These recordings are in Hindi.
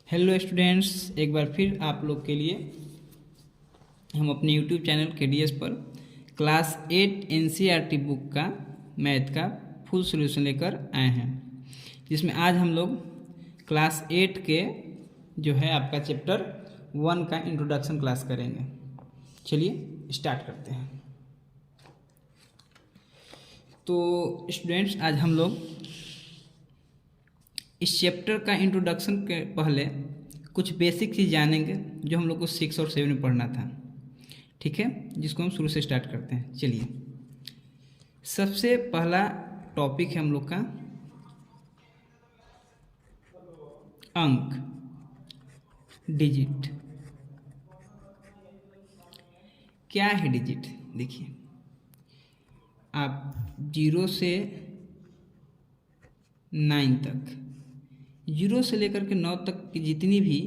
हेलो स्टूडेंट्स, एक बार फिर आप लोग के लिए हम अपने यूट्यूब चैनल KDS पर क्लास 8 NCERT बुक का मैथ का फुल सॉल्यूशन लेकर आए हैं, जिसमें आज हम लोग क्लास 8 के जो है आपका चैप्टर 1 का इंट्रोडक्शन क्लास करेंगे। चलिए स्टार्ट करते हैं। तो स्टूडेंट्स, आज हम लोग इस चैप्टर का इंट्रोडक्शन के पहले कुछ बेसिक चीज़ जानेंगे जो हम लोग को 6 और 7 में पढ़ना था, ठीक है, जिसको हम शुरू से स्टार्ट करते हैं। चलिए, सबसे पहला टॉपिक है हम लोग का अंक, डिजिट। क्या है डिजिट? देखिए, आप 0 से 9 तक, 0 से लेकर के 9 तक की जितनी भी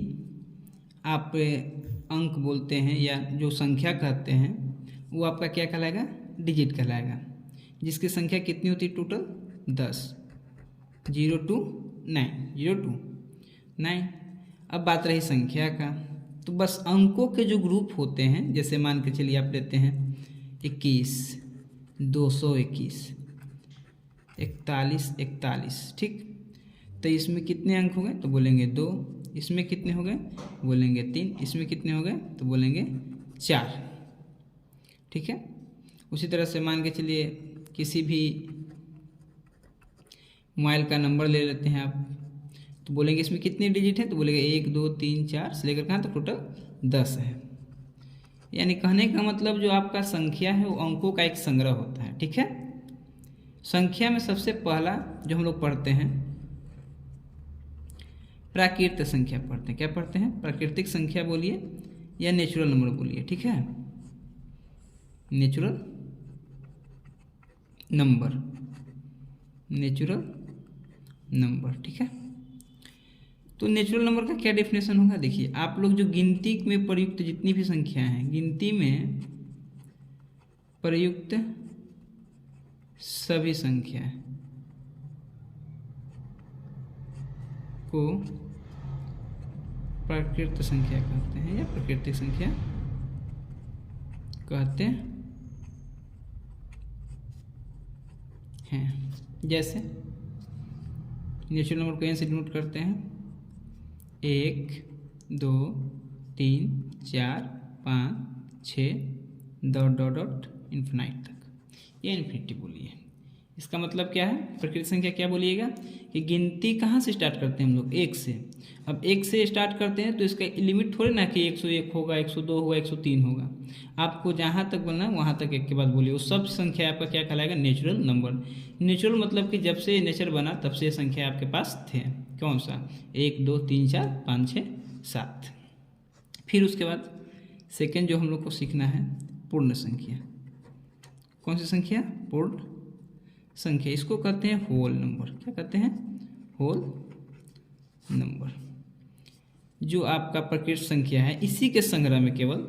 आप अंक बोलते हैं या जो संख्या कहते हैं, वो आपका क्या कहलाएगा? डिजिट कहलाएगा। जिसकी संख्या कितनी होती है टोटल? 10। 0 to 9, 0 to 9। अब बात रही संख्या का, तो बस अंकों के जो ग्रुप होते हैं, जैसे मान के चलिए आप लेते हैं 21, 221, 41, 41, ठीक। तो इसमें कितने अंक हो गए? तो बोलेंगे 2। इसमें कितने हो गए? बोलेंगे 3। इसमें कितने हो गए? तो बोलेंगे 4, ठीक है। उसी तरह से मान के चलिए किसी भी मोबाइल का नंबर ले लेते हैं आप, तो बोलेंगे इसमें कितने डिजिट है? तो बोलेंगे 1 2 3 4 से लेकर कहाँ तक टोटल 10 है। यानी कहने का मतलब जो आपका संख्या है वो अंकों का एक संग्रह होता है, ठीक है। संख्या में सबसे पहला जो हम लोग पढ़ते हैं प्राकृतिक संख्या पढ़ते हैं। क्या पढ़ते हैं? प्राकृतिक संख्या बोलिए या नेचुरल नंबर बोलिए, ठीक है। नेचुरल नंबर, नेचुरल नंबर, ठीक है। तो नेचुरल नंबर का क्या डेफिनेशन होगा? देखिए, आप लोग जो गिनती में प्रयुक्त जितनी भी संख्या हैं, गिनती में प्रयुक्त सभी संख्या को प्राकृतिक संख्या कहते हैं या प्राकृतिक संख्या कहते हैं। जैसे नेचुरल नंबर को एन से डिनोट करते हैं 1 2 3 4 5 6 डॉट डॉट डॉट इन्फिनाइट तक, ये इन्फिनिटी बोलिए। इसका मतलब क्या है? प्राकृतिक संख्या क्या बोलिएगा कि गिनती कहाँ से स्टार्ट करते हैं हम लोग? 1 से। अब 1 से स्टार्ट करते हैं तो इसका लिमिट थोड़े ना कि 101 होगा, 102 होगा, 103 होगा। आपको जहाँ तक बोलना है वहाँ तक एक के बाद बोलिए। वो सब संख्या आपका क्या कहलाएगा? Natural number. नेचुरल मतलब कि जब से नेचर बना तब से संख्या आपके पास थे। कौन सा? 1 2 3 4 5 6 7। फिर उसके बाद सेकेंड जो हम लोग को सीखना है पूर्ण संख्या। कौन सी संख्या? पूर्ण संख्या। इसको कहते हैं होल नंबर। क्या कहते हैं? Whole number. जो आपका प्राकृतिक संख्या है, इसी के संग्रह में केवल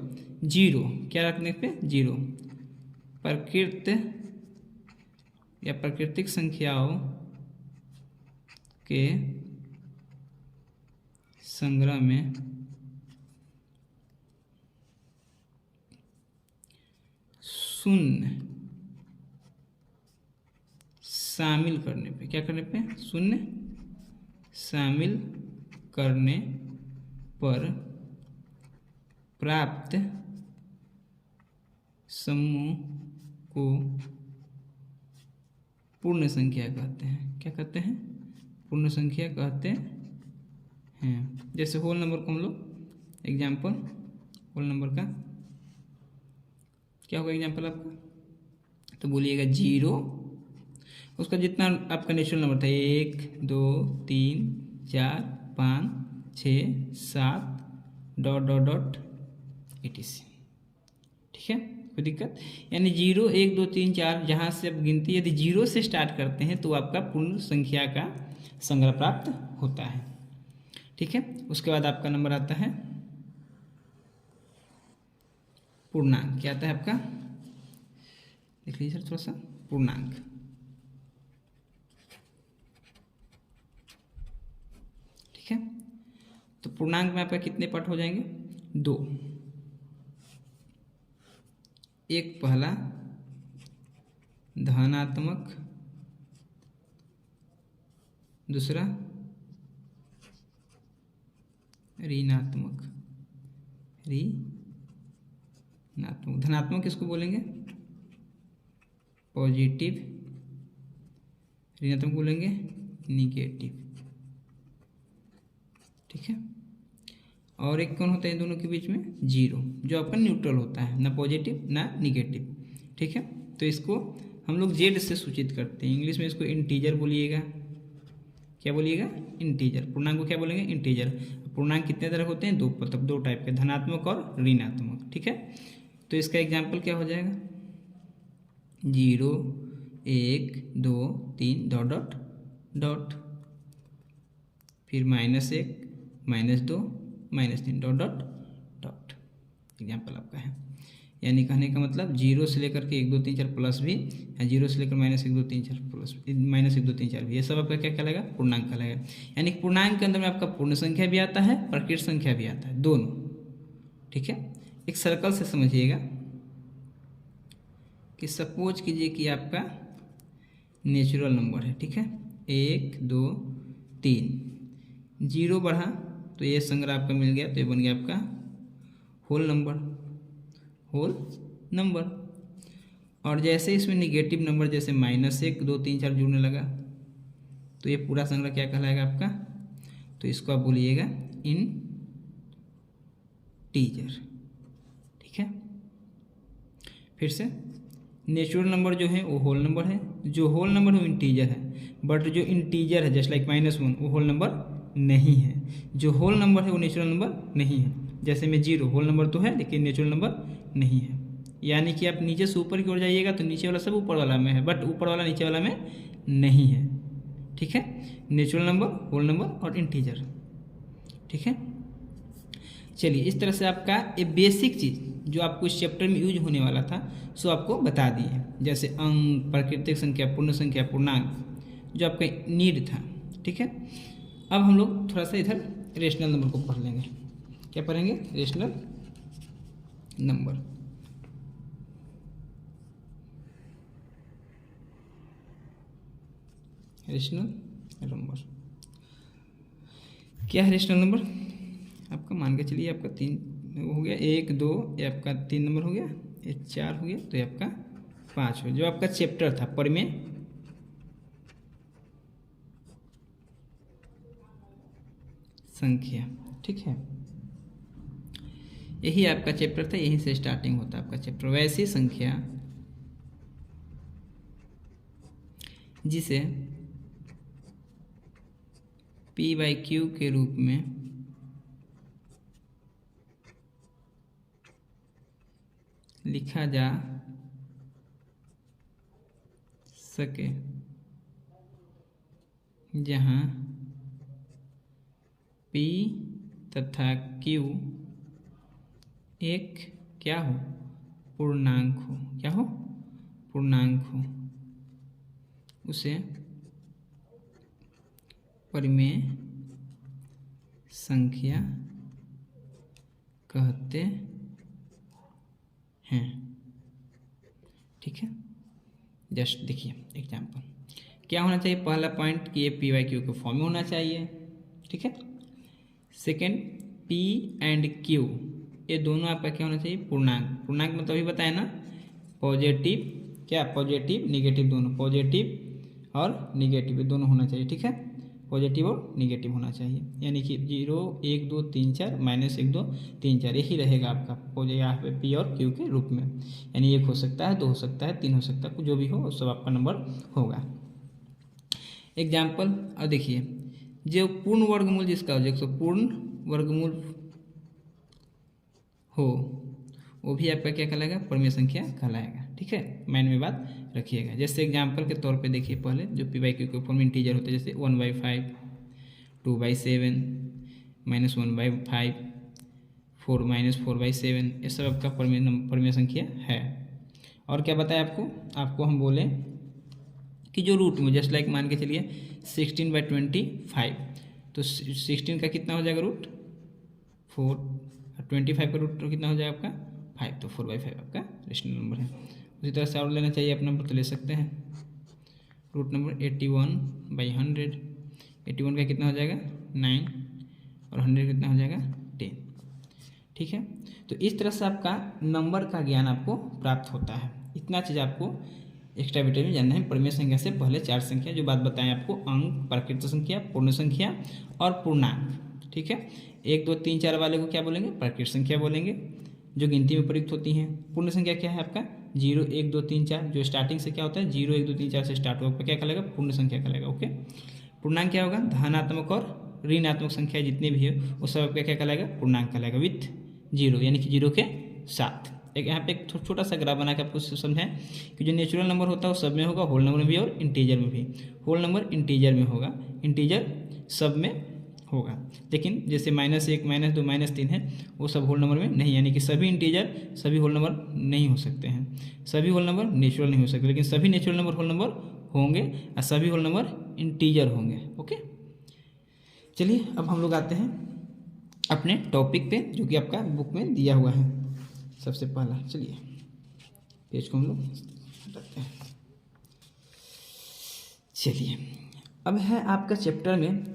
0, क्या रखने पे? 0। प्राकृतिक या प्राकृतिक संख्याओं के संग्रह में शून्य शामिल करने पे, क्या करने पे? शून्य शामिल करने पर प्राप्त समूह को पूर्ण संख्या कहते हैं। क्या कहते हैं? पूर्ण संख्या कहते हैं। जैसे होल नंबर को हम लोग एग्जाम्पल, होल नंबर का क्या होगा एग्जाम्पल आपका? तो बोलिएगा 0, उसका जितना आपका नेचुरल नंबर था 1 2 3 4 5 6 7 डॉट डॉट डॉट etc, ठीक है। कोई दिक्कत? यानी 0 1 2 3 4 जहाँ से आप गिनती यदि 0 से स्टार्ट करते हैं तो आपका पूर्ण संख्या का संग्रह प्राप्त होता है, ठीक है। उसके बाद आपका नंबर आता है पूर्णांक। क्या आता है आपका? देख लीजिए सर थोड़ा सा। पूर्णांक, ठीक है। तो पूर्णांक में आपका कितने पार्ट हो जाएंगे? 2। एक पहला धनात्मक, दूसरा ऋणात्मक। धनात्मक किसको बोलेंगे? पॉजिटिव। ऋणात्मक बोलेंगे निगेटिव। ठीक है। और एक कौन होता है इन दोनों के बीच में? 0, जो आपका न्यूट्रल होता है, ना पॉजिटिव ना निगेटिव। ठीक है। तो इसको हम लोग जेड से सूचित करते हैं। इंग्लिश में इसको इंटीजर बोलिएगा। क्या बोलिएगा? इंटीजर। पूर्णांक को क्या बोलेंगे? इंटीजर। पूर्णांक कितने तरह होते हैं? 2, मतलब 2 टाइप के, धनात्मक और ऋणात्मक। ठीक है। तो इसका एग्जाम्पल क्या हो जाएगा? 0, 1, 2, 3 डॉट डॉट डॉट, फिर -1, -2, -3 डॉट डॉट डॉट। एग्जाम्पल आपका है। यानी कहने का मतलब 0 से लेकर के 1 2 3 4 प्लस भी, या 0 से लेकर -1 2 3 4 प्लस -1 2 3 4 भी, ये सब आपका क्या कहलाएगा? पूर्णांक कहलाएगा। यानी पूर्णांक के अंदर में आपका पूर्ण संख्या भी आता है, प्रकृत संख्या भी आता है, दोनों। ठीक है। एक सर्कल से समझिएगा कि सपोज कीजिए कि आपका नेचुरल नंबर है। ठीक है। 1 2 3, 0 बढ़ा तो ये संग्रह आपका मिल गया, तो ये बन गया आपका होल नंबर। और जैसे इसमें निगेटिव नंबर जैसे -1 2 3 4 जुड़ने लगा, तो ये पूरा संग्रह क्या कहलाएगा आपका? तो इसको आप बोलिएगा इंटीजर। ठीक है। फिर से नेचुरल नंबर जो है वो होल नंबर है, जो होल नंबर है वो इंटीजर है, बट जो इंटीजर है जस्ट लाइक -1 वो होल नंबर नहीं है। जो होल नंबर है वो नेचुरल नंबर नहीं है। जैसे में 0 होल नंबर तो है लेकिन नेचुरल नंबर नहीं है। यानी कि आप नीचे से ऊपर की ओर जाइएगा तो नीचे वाला सब ऊपर वाला में है, बट ऊपर वाला नीचे वाला में नहीं है। ठीक है। नेचुरल नंबर, होल नंबर और इंटीजर। ठीक है। चलिए, इस तरह से आपका ये बेसिक चीज़ जो आपको इस चैप्टर में यूज होने वाला था सो आपको बता दिए, जैसे अंक, प्राकृतिक संख्या, पूर्ण संख्या, पूर्णांक, जो आपका नीड था। ठीक है। अब हम लोग थोड़ा सा इधर रेशनल नंबर को पढ़ लेंगे। क्या पढ़ेंगे? Rational number. रेशनल नंबर क्या है? रेशनल नंबर आपका मान के चलिए आपका 3 हो गया, 1 2, ये आपका 3 नंबर हो गया, ये 4 हो गया, तो ये आपका 5 हो गया। जो आपका चैप्टर था परिमेय संख्या। ठीक है। यही आपका चैप्टर था, यहीं से स्टार्टिंग होता है आपका चैप्टर। वैसी संख्या जिसे P/Q के रूप में लिखा जा सके, जहाँ P तथा Q एक क्या हो? पूर्णांक हो। क्या हो? पूर्णांक हो। उसे परिमेय संख्या कहते हैं। ठीक है। जस्ट देखिए एग्जाम्पल क्या होना चाहिए। पहला पॉइंट कि ये P/Q के फॉर्म में होना चाहिए। ठीक है। सेकेंड, P एंड Q ये दोनों आपका क्या होना चाहिए? पूर्णांक। पूर्णांक मतलब अभी बताया ना, पॉजिटिव, क्या पॉजिटिव निगेटिव दोनों, पॉजिटिव और निगेटिव दोनों होना चाहिए। ठीक है। पॉजिटिव और निगेटिव होना चाहिए। यानी कि 0 1 2 3 4 -1 2 3 4 यही रहेगा आपका यहाँ पे P और Q के रूप में। यानी 1 हो सकता है, 2 हो सकता है, 3 हो सकता है, जो भी हो सब आपका नंबर होगा। एग्जाम्पल अब देखिए, जो पूर्ण वर्गमूल जिसका हो, जो पूर्ण वर्गमूल हो वो भी आपका क्या कहलाएगा? परिमेय संख्या कहलाएगा। ठीक है। माइंड में बात रखिएगा। जैसे एग्जाम्पल के तौर पे देखिए, पहले जो P/Q के फॉर्म में इंटीजर होते हैं, जैसे 1/5, 2/7, -1/5, 4 -4/7, ये सब आपका परिमेय संख्या है। और क्या बताया आपको हम बोले कि जो रूट में, जस्ट लाइक मान के चलिए 16/25, तो 16 का कितना हो जाएगा रूट? 25 का रूट कितना हो जाएगा आपका 5, तो 4/5 आपका रेशनल नंबर है। उसी तरह से और लेना चाहिए आप नंबर तो ले सकते हैं। रूट नंबर 81/100, 81 का कितना हो जाएगा 9 और 100 कितना हो जाएगा 10। ठीक है, तो इस तरह से आपका नंबर का ज्ञान आपको प्राप्त होता है। इतना चीज़ आपको एक्स्ट्रा डिटेल में जानना है। परिमेय संख्या से पहले 4 संख्या जो बात बताएं आपको, अंक, प्राकृत संख्या, पूर्ण संख्या और पूर्णांक। ठीक है, 1 2 3 4 वाले को क्या बोलेंगे, प्राकृत संख्या बोलेंगे, जो गिनती में प्रयुक्त होती हैं। पूर्ण संख्या क्या है आपका 0 1 2 3 4, जो स्टार्टिंग से क्या होता है 0 1 2 3 4 से स्टार्ट होगा, क्या कहलाएगा पूर्ण संख्या कहलाएगा। ओके, पूर्णांक क्या होगा, धनात्मक और ऋणात्मक संख्या जितनी भी है वो सब आपका क्या कहलाएगा पूर्णांक कहलाएगा, विथ 0 यानी कि 0 के साथ। एक यहाँ पे एक छोटा सा ग्राफ बना के आपको समझाएं कि जो नेचुरल नंबर होता है वो सब में होगा, होल नंबर में भी और इंटीजर में भी। होल नंबर इंटीजर में होगा, इंटीजर सब में होगा, लेकिन जैसे -1 -2 -3 है वो सब होल नंबर में नहीं, यानी कि सभी इंटीजर सभी होल नंबर नहीं हो सकते हैं, सभी होल नंबर नेचुरल नहीं हो सकते, लेकिन सभी नेचुरल नंबर होल नंबर होंगे और सभी होल नंबर इंटीजर होंगे। ओके, चलिए अब हम लोग आते हैं अपने टॉपिक पे जो कि आपका बुक में दिया हुआ है। सबसे पहला चलिए पेज को हम लोग हटाते हैं। चलिए अब है आपका चैप्टर में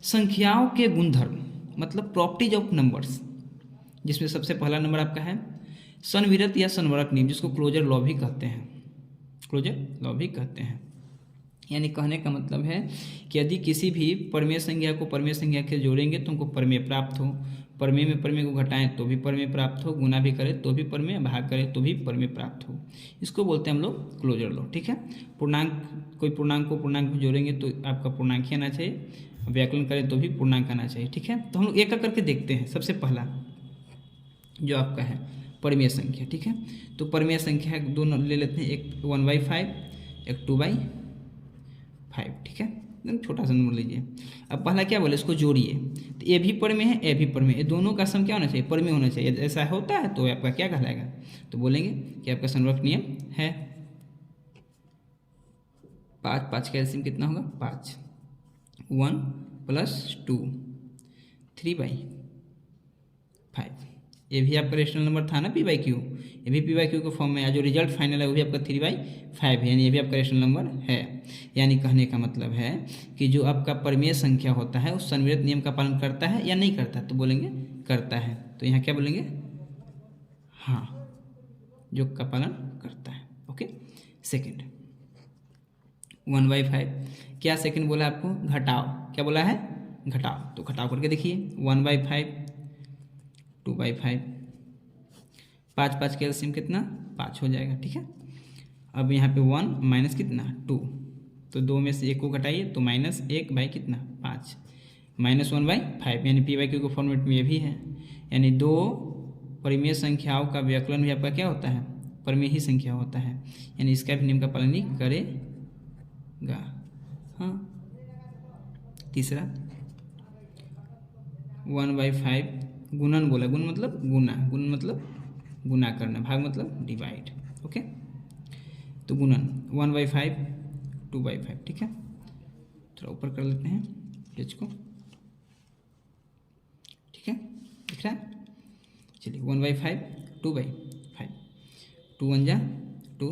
संख्याओं के गुणधर्म, मतलब प्रॉपर्टीज ऑफ नंबर्स, जिसमें सबसे पहला नंबर आपका है संविरत या संवरक नियम, जिसको क्लोजर लॉ भी कहते हैं, क्लोजर लॉ भी कहते हैं। यानी कहने का मतलब है कि यदि किसी भी परमेय संख्या को परमेय संख्या के जोड़ेंगे तो उनको परमेय प्राप्त हो, परमेय में परमेय को घटाएं तो भी परमेय प्राप्त हो, गुना भी करें तो भी परमेय, भाग करें तो भी परमेय प्राप्त हो, इसको बोलते हैं हम लोग क्लोजर लॉ। ठीक है, पूर्णांक, कोई पूर्णांक को पूर्णांक में जोड़ेंगे तो आपका पूर्णांक ही आना चाहिए, व्याकलन करें तो भी पूर्णांक आना चाहिए। ठीक है, तो हम लोग एक एक करके देखते हैं। सबसे पहला जो आपका है परमेय संख्या। ठीक है, तो परमेय संख्या दोनों ले लेते हैं, एक 1/5 एक 2/5। ठीक है, एकदम छोटा सा नंबर लीजिए। अब पहला क्या बोले, इसको जोड़िए, तो ए भी परमेय है ए भी परमेय, ये दोनों का सम क्या होना चाहिए परमेय होना चाहिए। ऐसा होता है तो आपका क्या कहलाएगा, तो बोलेंगे कि आपका संवरक नियम है। 5 5 का एलसीएम कितना होगा 5, 1 + 2 3/5। ये भी आपका रेशनल नंबर था ना p/q, ये भी p/q के फॉर्म में है, जो रिजल्ट फाइनल है वो भी आपका 3/5 है, यानी ये भी आपका रेशनल नंबर है। यानी कहने का मतलब है कि जो आपका परमेय संख्या होता है उस संविरत नियम का पालन करता है या नहीं करता, तो बोलेंगे करता है, तो यहाँ क्या बोलेंगे हाँ, जो का पालन करता है। ओके, सेकेंड 1/5, क्या सेकेंड बोला आपको घटाओ, क्या बोला है घटाओ, तो घटाओ करके देखिए 1/5 2/5, 5 5 के एलसीएम कितना 5 हो जाएगा। ठीक है, अब यहाँ पे 1 माइनस कितना 2, तो 2 में से 1 को घटाइए तो -1 बाई कितना 5, -1/5, यानी p/q के फॉर्मेट में ये भी है। यानी दो परिमेय संख्याओं का व्याकलन भी आपका क्या होता है परिमेय ही संख्या होता है, यानी इसका भी नियम का पालन नहीं करेगा। हाँ, तीसरा 1/5 गुणन बोला, गुण मतलब गुना, गुण मतलब गुना करना, भाग मतलब डिवाइड। ओके, तो गुणन 1/5 2/5। ठीक है, थोड़ा ऊपर कर लेते हैं पेज को। ठीक है, दिख रहा है, चलिए 1/5 2/5, 2 1 जा 2,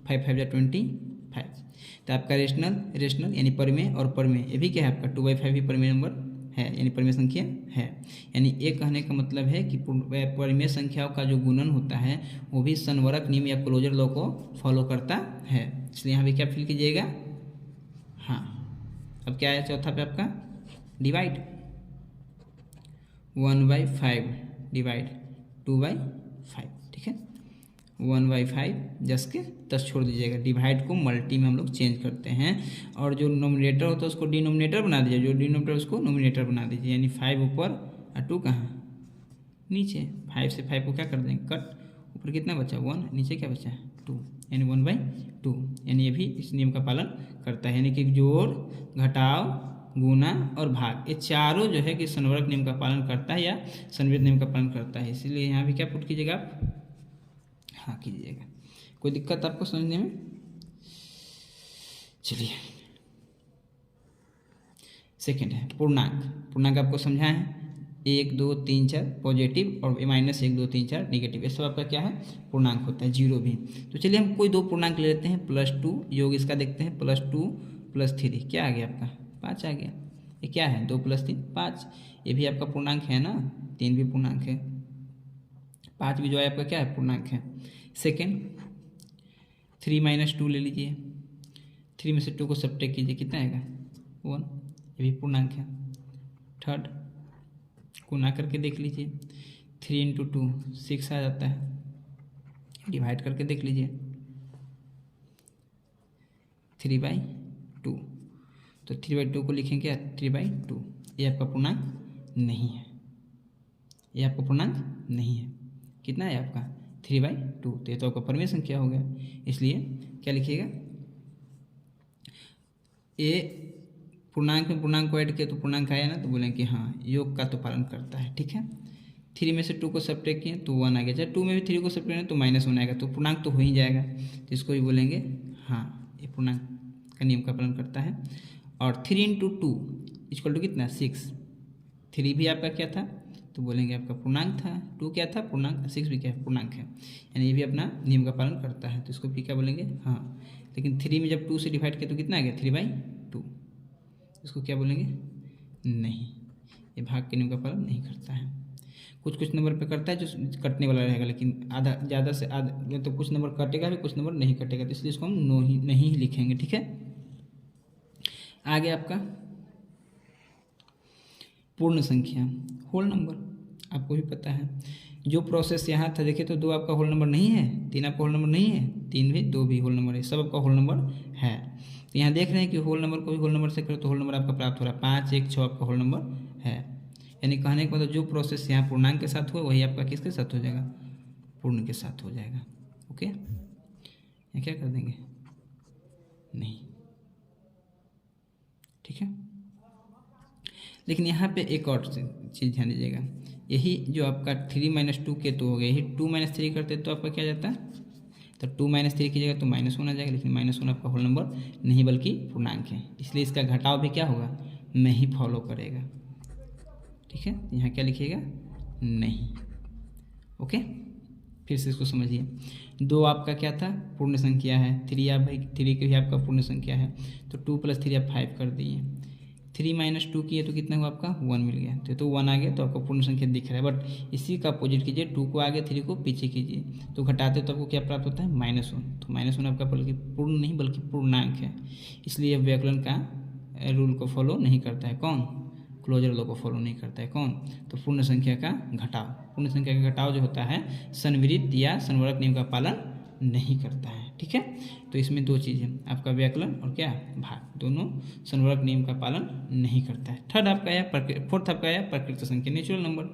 5 5 जा 25। तो आपका रेशनल यानी परमेय और परमेय, ये भी क्या है आपका 2/5 भी परमेय नंबर है, यानी परमेय संख्या है। यानी एक कहने का मतलब है कि परमेय संख्याओं का जो गुणन होता है वो भी संवरक नियम या क्लोजर लॉ को फॉलो करता है, इसलिए यहाँ भी क्या फिल कीजिएगा हाँ। अब क्या है चौथा पे आपका डिवाइड, 1/5 डिवाइड 2/5। ठीक है, 1/5 जस के 10 छोड़ दीजिएगा, डिवाइड को मल्टी में हम लोग चेंज करते हैं, और जो नोमिनेटर होता है उसको डिनोमिनेटर बना दीजिए, जो डिनोमिनेटर उसको नोमिनेटर बना दीजिए, यानी 5 ऊपर और 2 कहाँ नीचे। 5 से 5 को क्या कर देंगे कट, ऊपर कितना बचा 1, नीचे क्या बचा 2, यानी 1/2, यानी ये भी इस नियम का पालन करता है। यानी कि जोड़ घटाव गुना और भाग, ये चारों जो है कि संवरक नियम का पालन करता है या संविरत नियम का पालन करता है, इसलिए यहाँ भी क्या पुट कीजिएगा आप हाँ कीजिएगा। कोई दिक्कत आपको समझने में? चलिए सेकंड है पूर्णांक। पूर्णांक आपको समझाए हैं, 1 2 3 4 पॉजिटिव और -1 2 3 4 नेगेटिव, ये सब आपका क्या है पूर्णांक होता है, जीरो भी। तो चलिए हम कोई दो पूर्णांक ले लेते हैं, +2 योग इसका देखते हैं, +2 + 3 क्या आ गया आपका 5 आ गया। ये क्या है 2 + 3 5, ये भी आपका पूर्णांक है ना, 3 भी पूर्णांक है, 5 भी जो है आपका क्या है पूर्णांक है। सेकेंड 3 - 2 ले लीजिए, 3 में से 2 को सब्ट्रैक्ट कीजिए, कितना आएगा 1, ये भी पूर्णांक है। थर्ड गुना करके देख लीजिए, 3 × 2 6 आ जाता है, डिवाइड करके देख लीजिए 3/2, तो 3/2 को लिखेंगे क्या 3/2, ये आपका पूर्णांक नहीं है, ये आपका पूर्णांक नहीं है। कितना है आपका 3/2, तो ये तो आपका परिमेय संख्या हो गया, इसलिए क्या लिखिएगा, ये पूर्णांक में पूर्णांक को ऐड किया तो पूर्णांक आया ना, तो बोलेंगे कि हाँ योग का तो पालन करता है, ठीक है। 3 में से 2 को सब्ट्रैक्ट किए तो 1 आ गया, चाहे 2 में भी 3 को सब्ट्रैक्ट करें तो -1 आएगा, तो पूर्णांक तो हो ही जाएगा, तो इसको भी बोलेंगे हाँ ये पूर्णांक का नियम का पालन करता है। और 3 × 2 = कितना 6, 3 भी आपका क्या था, तो बोलेंगे आपका पूर्णांक था, 2 क्या था पूर्णांक, 6 भी क्या है पूर्णांक है, यानी ये भी अपना नियम का पालन करता है, तो इसको भी क्या बोलेंगे हाँ। लेकिन 3 में जब 2 से डिवाइड किया तो कितना आ गया 3/2, इसको क्या बोलेंगे नहीं, ये भाग के नियम का पालन नहीं करता है। कुछ नंबर पे करता है जो कटने वाला रहेगा, लेकिन आधा ज़्यादा से आधा तो कुछ नंबर कटेगा भी, कुछ नंबर नहीं कटेगा, तो इसलिए इसको हम नहीं लिखेंगे, ठीक है। आगे आपका पूर्ण संख्या होल नंबर, आपको भी पता है जो प्रोसेस यहाँ था, देखिए तो 2 आपका होल नंबर नहीं है, 3 आपका होल नंबर नहीं है, 3 भी 2 भी होल नंबर है, सब आपका होल नंबर है। तो यहाँ देख रहे हैं कि होल नंबर को भी होल नंबर से करो तो होल नंबर आपका प्राप्त हो रहा है, 5 1 6 आपका होल नंबर है, यानी कहने का मतलब जो प्रोसेस यहाँ पूर्णांक के साथ हुआ वही आपका किसके साथ हो जाएगा पूर्ण के साथ हो जाएगा। ओके, यहाँ क्या कर देंगे नहीं, ठीक है। लेकिन यहाँ पे एक और चीज़ ध्यान दीजिएगा, यही जो आपका 3 - 2 के तो हो गया, यही 2 - 3 करते तो आपका क्या जाता, तो 2 - 3 कीजिएगा तो -1 आ जाएगा, लेकिन -1 आपका होल नंबर नहीं बल्कि पूर्णांक है, इसलिए इसका घटाव भी क्या होगा नहीं फॉलो करेगा, ठीक है। यहाँ क्या लिखिएगा नहीं। ओके, फिर से इसको समझिए, 2 आपका क्या था पूर्ण संख्या है, 3 आप भाई 3 की भी आपका पूर्ण संख्या है, तो 2 + 3 आप 5 कर दिए, 3 - 2 किए तो कितना हुआ आपका 1 मिल गया, तो 1 आ गया, तो आपको पूर्ण संख्या दिख रहा है। बट इसी का अपोजिट कीजिए, 2 को आगे 3 को पीछे कीजिए, तो घटाते तो आपको क्या प्राप्त होता है -1, तो -1 आपका बल्कि पूर्ण नहीं बल्कि पूर्णांक है, इसलिए व्याकरण का रूल को फॉलो नहीं करता है, कौन क्लोजर लॉ को फॉलो नहीं करता है, कौन तो पूर्ण संख्या का घटाव। पूर्ण संख्या का घटाव जो होता है संवृत्त या संवर्धक नियम का पालन नहीं करता है, ठीक है। तो इसमें 2 चीज़ें, आपका व्याकलन और क्या भाग, दोनों संवर्धक नियम का पालन नहीं करता है। थर्ड आपका है फोर्थ आपका है प्रकृत संख्या नेचुरल नंबर,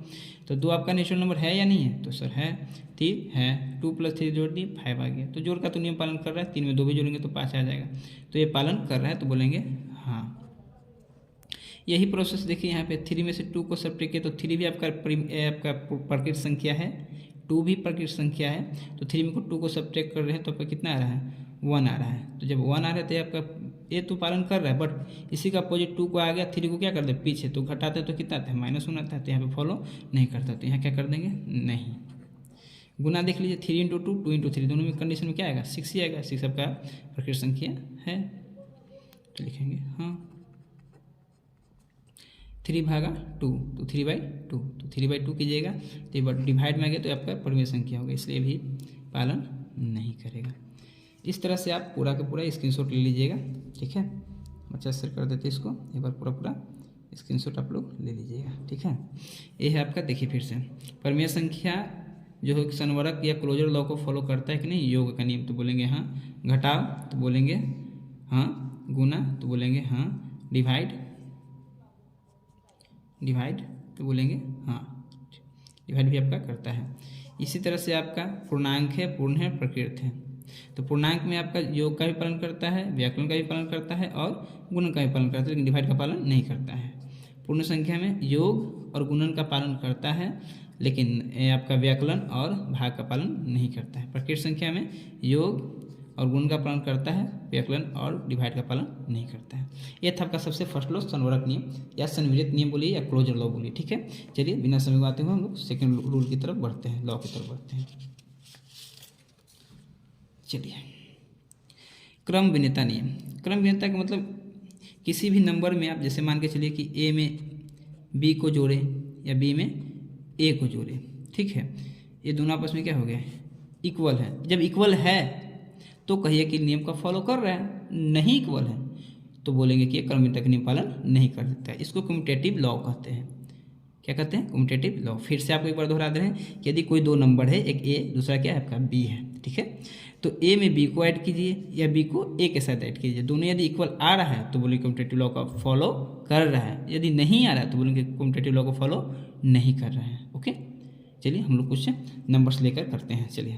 तो 2 आपका नेचुरल नंबर है या नहीं है, तो सर है, 3 है, 2 + 3 जोड़ दिए 5 आ गया, तो जोड़ का तो नियम पालन कर रहा है, 3 में 2 भी जोड़ेंगे तो 5 आ जाएगा, तो ये पालन कर रहा है, तो बोलेंगे हाँ। यही प्रोसेस देखिए यहाँ पे 3 में से 2 को सब्ट्रैक्ट किया तो 3 भी आपका प्रकृत संख्या है, 2 भी प्रकृत संख्या है, तो 3 में को 2 को सब्ट्रैक्ट कर रहे हैं तो आपका कितना आ रहा है 1 आ रहा है, तो जब 1 आ रहा है तो आपका ये तो पालन कर रहा है, बट इसी का अपोजिट 2 को आ गया, 3 को क्या कर दे पीछे, तो घटाते तो कितना आता है -1 आता है, तो यहाँ पे फॉलो नहीं करता, तो यहाँ क्या कर देंगे नहीं। गुना देख लीजिए 3 × 2 2 × 3 दोनों में कंडीशन में क्या आएगा 6 ही आएगा, 6 आपका प्रकृत संख्या है, तो लिखेंगे हाँ। 3/2 तो 3/2, तो 3/2 कीजिएगा तो डिवाइड में आ गया तो आपका परिमेय संख्या होगा, इसलिए भी पालन नहीं करेगा। इस तरह से आप पूरा का पूरा स्क्रीनशॉट ले लीजिएगा, ठीक है। अच्छा शेयर कर देते इसको एक बार, पूरा स्क्रीनशॉट आप लोग ले लीजिएगा, ठीक है। ये है आपका, देखिए फिर से परिमेय संख्या जो है संवर्धक या क्लोजर लॉ को फॉलो करता है कि नहीं, योग का नियम तो बोलेंगे हाँ, घटाव तो बोलेंगे हाँ, गुना तो बोलेंगे हाँ, डिवाइड तो बोलेंगे हाँ, डिवाइड भी आपका करता है। इसी तरह से आपका पूर्णांक है, पूर्ण है, प्रकृत है, तो पूर्णांक में आपका योग का भी पालन करता है, व्याकरण का भी पालन करता है और गुणन का भी पालन करता है, लेकिन डिवाइड का पालन नहीं करता है। पूर्ण संख्या में योग और गुणन का पालन करता है, लेकिन आपका व्याकलन और भाग का पालन नहीं करता है। प्रकृत संख्या में योग और गुण का पालन करता है, व्यकलन और डिवाइड का पालन नहीं करता है। यह था आपका सबसे फर्स्ट लॉ, संवरक नियम या संविलित नियम बोलिए या क्लोजर लॉ बोलिए। ठीक है, चलिए बिना समय गवाते हुए हम लोग सेकेंड रूल की तरफ बढ़ते हैं, लॉ की तरफ बढ़ते हैं। चलिए, क्रम भिन्नता नियम। क्रम भिन्नता का मतलब किसी भी नंबर में आप जैसे मान के चलिए कि ए में बी को जोड़े या बी में ए को जोड़े, ठीक है, ये दोनों आपस में क्या हो गया, इक्वल है। जब इक्वल है तो कहिए कि नियम का फॉलो कर रहा है, नहीं इक्वल है तो बोलेंगे कि ये क्रम भिन्नता का नियम पालन नहीं कर सकता है। इसको कम्यूटेटिव लॉ कहते हैं। क्या कहते हैं, कम्यूटेटिव लॉ। फिर से आपको एक बार दोहरा दे रहे हैं कि यदि कोई दो नंबर है, एक ए दूसरा क्या है आपका बी है, ठीक है, तो ए में बी को ऐड कीजिए या बी को ए के साथ ऐड कीजिए, दोनों यदि इक्वल आ रहा है तो बोलेंगे कम्यूटेटिव लॉ का फॉलो कर रहा है, यदि नहीं आ रहा है तो बोलेंगे कम्यूटेटिव लॉ को फॉलो नहीं कर रहा है। ओके, चलिए हम लोग कुछ नंबर्स लेकर करते हैं। चलिए,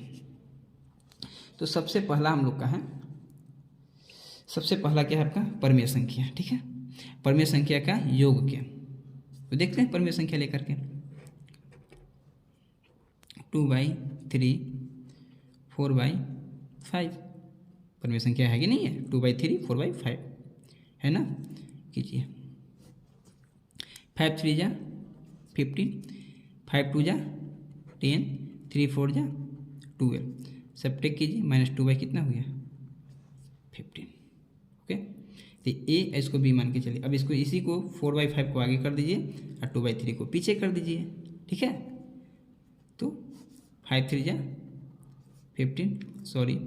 तो सबसे पहला हम लोग का है, सबसे पहला क्या है आपका, परमेय संख्या। ठीक है, परमेय संख्या का योग क्या, तो देखते हैं परमेय संख्या लेकर के 2/3 4/5 परमेय संख्या है कि नहीं है, 2/3 4/5 है ना। कीजिए 5 3 जा 15, 5 2 जा 10, 3 4 जा 12, सब्ट्रैक्ट कीजिए, -2 कितना हो गया 15। ओके, तो ए इसको बी मान के चलिए। अब इसको इसी को 4/5 को आगे कर दीजिए और 2/3 को पीछे कर दीजिए। ठीक है, तो 5 3 जा 15, सॉरी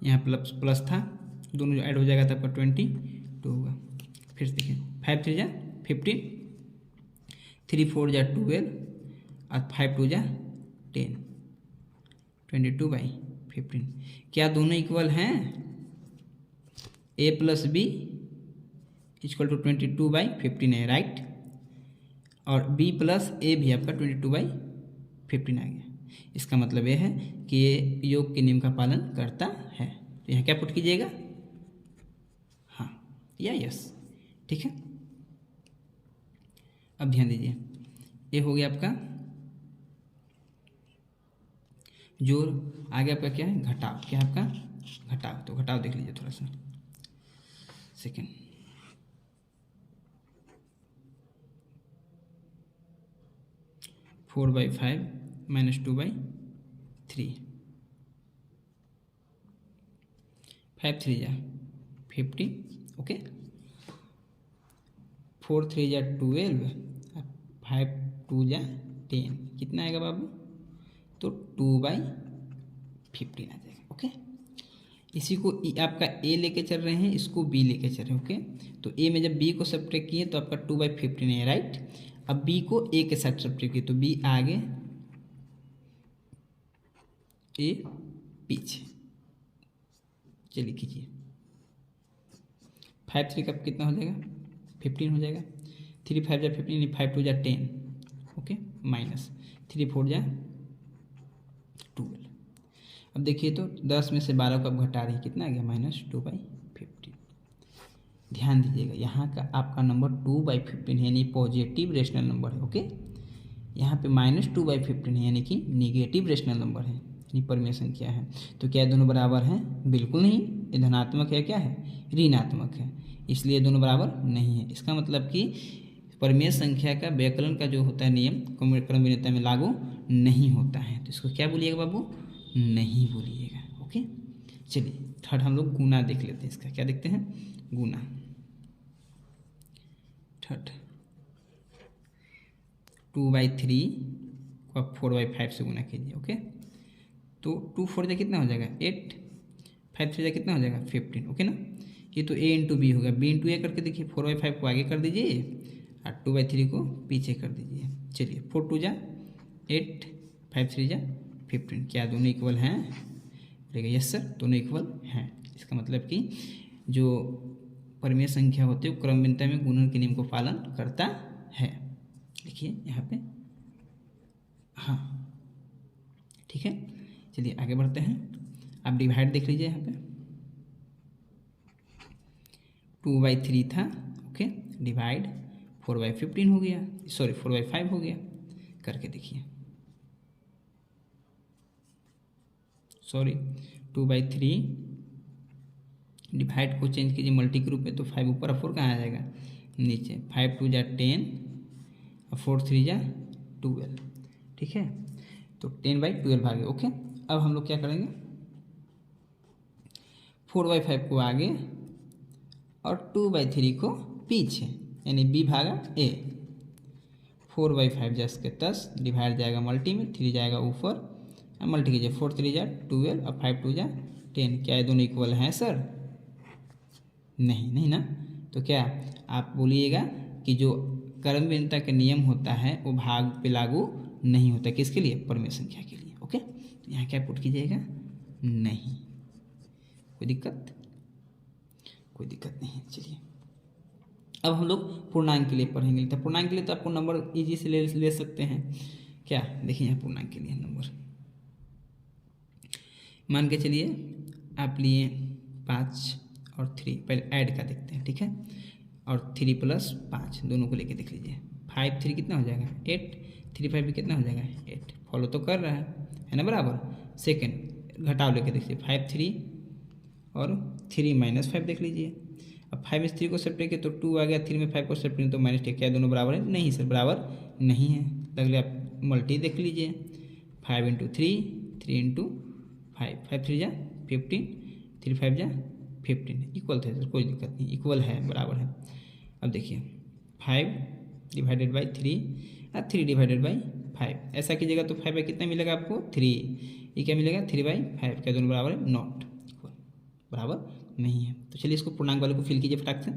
यहाँ प्लस था, दोनों ऐड हो जाएगा तो आपका 22 होगा। फिर से देखिए 5 3 जा 15, 3 4 जा 12 और 5 2 जा 10, 22/15। क्या दोनों इक्वल हैं, a plus B equal to 22/15 है, राइट, और b प्लस ए भी आपका 22/15 आ गया। इसका मतलब यह है कि ये योग के नियम का पालन करता है। तो यहाँ क्या पुट कीजिएगा, हाँ या यस। ठीक है, अब ध्यान दीजिए, ये हो गया आपका जोड़, आगे आपका क्या है, घटाव। क्या है आपका, घटाव। तो घटाव देख लीजिए थोड़ा सा, सेकेंड 4/5 -2/3, 5 3 जा 50, ओके, 4 3 जा 12, 5 2 जा 10, कितना आएगा बाबू, तो 2/15 आ जाएगा। ओके, इसी को आपका ए लेके चल रहे हैं, इसको बी लेके चल रहे हैं। ओके, तो ए में जब बी को सब्ट्रैक्ट किए तो आपका 2/15 है, राइट। अब बी को ए के साथ सब्ट्रैक्ट किए तो बी आगे ए पीछे। चलिए कीजिए, 5 3 का कितना हो जाएगा 15 हो जाएगा, 3 5 जा 15, 5 2 जा 10, ओके, माइनस 3 4 जा 12। अब देखिए तो 10 में से 12 को अब घटा रही, कितना आ गया -2/15। ध्यान दीजिएगा, यहाँ का आपका नंबर 2/15 है, यानी पॉजिटिव रेशनल नंबर है। ओके, यहाँ पे -2/15 है, यानी कि निगेटिव रेशनल नंबर है, यानी परमेय संख्या है। तो क्या दोनों बराबर हैं, बिल्कुल नहीं, ये धनात्मक है, क्या है ऋणात्मक है, इसलिए दोनों बराबर नहीं है। इसका मतलब कि परमेय संख्या का व्यकलन का जो होता है नियम क्रम भिन्नता में लागू नहीं होता है। तो इसको क्या बोलिएगा बाबू, नहीं बोलिएगा। ओके, चलिए थर्ड हम लोग गुना देख लेते हैं। इसका क्या देखते हैं, गुना। थर्ड 2/3 को आप 4/5 से गुना कीजिए। ओके, तो 2 4 जा कितना हो जाएगा 8, 5 3 जा कितना हो जाएगा 15। ओके ना, ये तो a इंटू बी होगा, b इंटू ए करके देखिए, 4/5 को आगे कर दीजिए और 2/3 को पीछे कर दीजिए। चलिए 4 2 जा 8, 5 3 जा 15। क्या दोनों इक्वल हैं, बोलेगा यस सर, दोनों इक्वल हैं। इसका मतलब कि जो परमेय संख्या होती है वो क्रम भिन्नता में गुणन के नियम को पालन करता है। देखिए यहाँ पे, हाँ ठीक है। चलिए आगे बढ़ते हैं, आप डिवाइड देख लीजिए, यहाँ पे 2/3 था, ओके, डिवाइड 4/15 हो गया, सॉरी 4/5 हो गया, करके देखिए, सॉरी 2/3 डिवाइड को चेंज कीजिए मल्टी के रूप में, तो 5 ऊपर और 4 कहाँ आ जाएगा नीचे। 5 2 जा 10 और 4 3 जा 12, ठीक है। तो 10/12 आ गया। ओके, अब हम लोग क्या करेंगे, 4/5 को आगे और 2/3 को पीछे, यानी बी भागा ए। 4/5 जैसे 10 डिवाइड जाएगा मल्टी में, 3 जाएगा ऊपर और मल्टी कीजिए, 4 3 जा 12 और 5 2 जा 10। क्या ये दोनों इक्वल हैं सर? नहीं, नहीं ना। तो क्या आप बोलिएगा कि जो क्रम भिन्नता का नियम होता है वो भाग पे लागू नहीं होता। किसके लिए? परिमेय संख्या के लिए। ओके, तो यहाँ क्या पुट कीजिएगा? नहीं। कोई दिक्कत? कोई दिक्कत नहीं है। चलिए अब हम लोग पूर्णांक के लिए पढ़ेंगे। तो पूर्णांक के लिए तो आपको नंबर इजी से ले सकते हैं। क्या देखिए यहाँ पूर्णांक के लिए नंबर मान के चलिए आप लिए 5 और 3, पहले ऐड का देखते हैं, ठीक है। और 3 + 5 दोनों को लेके देख लीजिए। 5 3 कितना हो जाएगा 8, 3 5 भी कितना हो जाएगा 8। फॉलो तो कर रहा है ना बराबर। सेकेंड घटाव लेके देखिए 5 3 और 3 - 5 देख लीजिए। अब 5 में 3 को सेपरेट तो 2 आ गया, 3 में 5 को सेपरेट तो -10। क्या दोनों बराबर है? नहीं सर, बराबर नहीं है। अगले आप मल्टी देख लीजिए, 5 × 3 3 × 5, 5 3 जा 15, 3 5 जा 15, इक्वल थे सर, कोई दिक्कत नहीं, इक्वल है, बराबर है। अब देखिए 5 / 3 और 3 / 5, ऐसा कीजिएगा तो 5 कितना मिलेगा आपको 3, ये क्या मिलेगा 3/5। क्या दोनों बराबर है? नॉट इक्वल, बराबर नहीं है। तो चलिए इसको पूर्णांक वाले को फिल कीजिए फटाक से।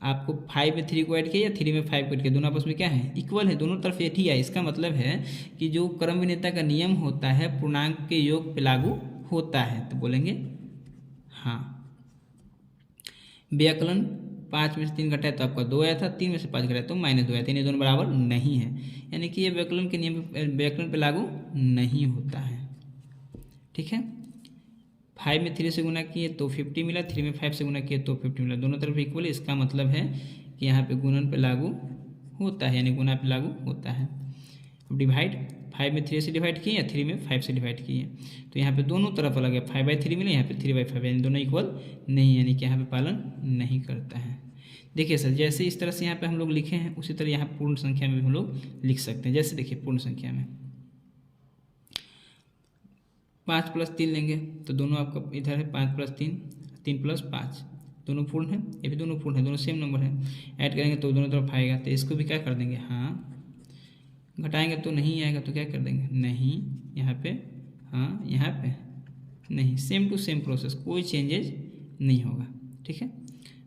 आपको 5 में 3 को ऐड किया या 3 में 5 को ऐड किया, दोनों आपस में क्या है? इक्वल है, दोनों तरफ एक ही है। इसका मतलब है कि जो क्रम भिन्नता का नियम होता है पूर्णांक के योग पे लागू होता है। तो बोलेंगे हाँ। व्याकलन 5 में से 3 घटाए तो आपका 2 आया था, 3 में से 5 घटाए तो -2 आया था, ये दोनों बराबर नहीं है, यानी कि ये व्याकलन के नियम व्याकलन पे लागू नहीं होता है, ठीक है। 5 में 3 से गुना किए तो 50 मिला, 3 में 5 से गुना किए तो 50 मिला, दोनों तरफ इक्वल है। इसका मतलब है कि यहाँ पे गुणन पे लागू होता है, यानी गुना पे लागू होता है। अब डिवाइड 5 में 3 से डिवाइड किए या 3 में 5 से डिवाइड किए, तो यहाँ पे दोनों तरफ अलग है। 5/3 मिले, यहाँ पे 3/5, यानी दोनों इक्वल नहीं, यानी कि यहाँ पे पालन नहीं करता है। देखिए सर, जैसे इस तरह से यहाँ पे हम लोग लिखे हैं उसी तरह यहाँ पूर्ण संख्या में भी हम लोग लिख सकते हैं। जैसे देखिए पूर्ण संख्या में 5 + 3 लेंगे तो दोनों आपका इधर है 5 + 3, 3 + 5, दोनों पूर्ण है, ये भी दोनों पूर्ण है, दोनों सेम नंबर है। ऐड करेंगे तो दोनों तरफ आएगा, तो इसको भी क्या कर देंगे हाँ, घटाएंगे तो नहीं आएगा तो क्या कर देंगे नहीं, यहाँ पे हाँ, यहाँ पे नहीं, सेम टू सेम प्रोसेस, कोई चेंजेज नहीं होगा, ठीक है।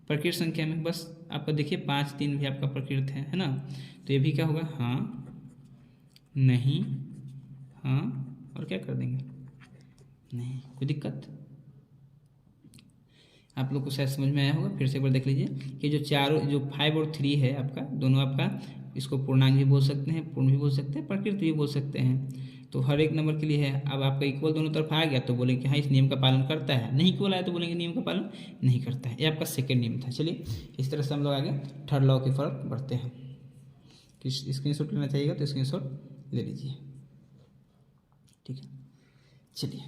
प्रकृत संख्या में बस आपका देखिए 5 3 भी आपका प्रकृत है ना, तो ये भी क्या होगा हाँ नहीं हाँ, और क्या कर देंगे नहीं। कोई दिक्कत? आप लोग को शायद समझ में आया होगा। फिर से एक बार देख लीजिए कि जो चारों जो 5 और 3 है आपका, दोनों आपका इसको पूर्णांक भी बोल सकते हैं, पूर्ण भी बोल सकते हैं, प्रकृत भी बोल सकते हैं। तो हर एक नंबर के लिए है। अब आपका इक्वल दोनों तरफ आ गया तो बोलेंगे हाँ इस नियम का पालन करता है, नहीं इक्वल आया तो बोलेंगे नियम का पालन नहीं करता है। ये आपका सेकेंड नियम था। चलिए इस तरह से हम लोग आगे थर्ड लॉ की तरफ बढ़ते हैं। स्क्रीनशॉट लेना चाहिएगा तो स्क्रीनशॉट ले लीजिए, ठीक है। चलिए